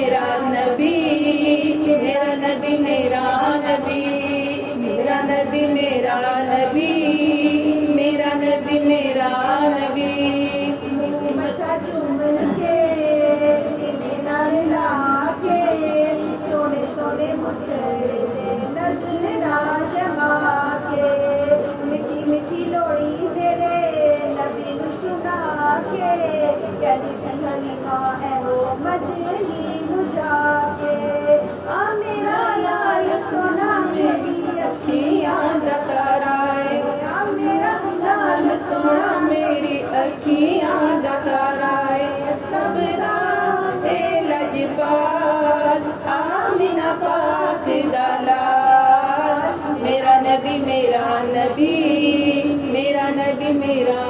मेरा नबी, मेरा नबी मेरा नबी, मेरा नबी मेरा नबी, मेरा नबी मेरा नबी। मथा चूम के सीने नाल ला के सोने सोने मुखड़े ते नजरा जमा के मिठी मिठी लोड़ी मेरे नबी नू सुना के कहदी संगली मां एहो मदनी नू जाके आ मेरा यार सोना मेरी अखियां दा तारा है, आ मेरा लाल सोना मेरी अखियां दा तारा है। सबदा ए लजपाल आमिना पाक दा लाल। मेरा नबी मेरा नबी, मेरा नबी मेरा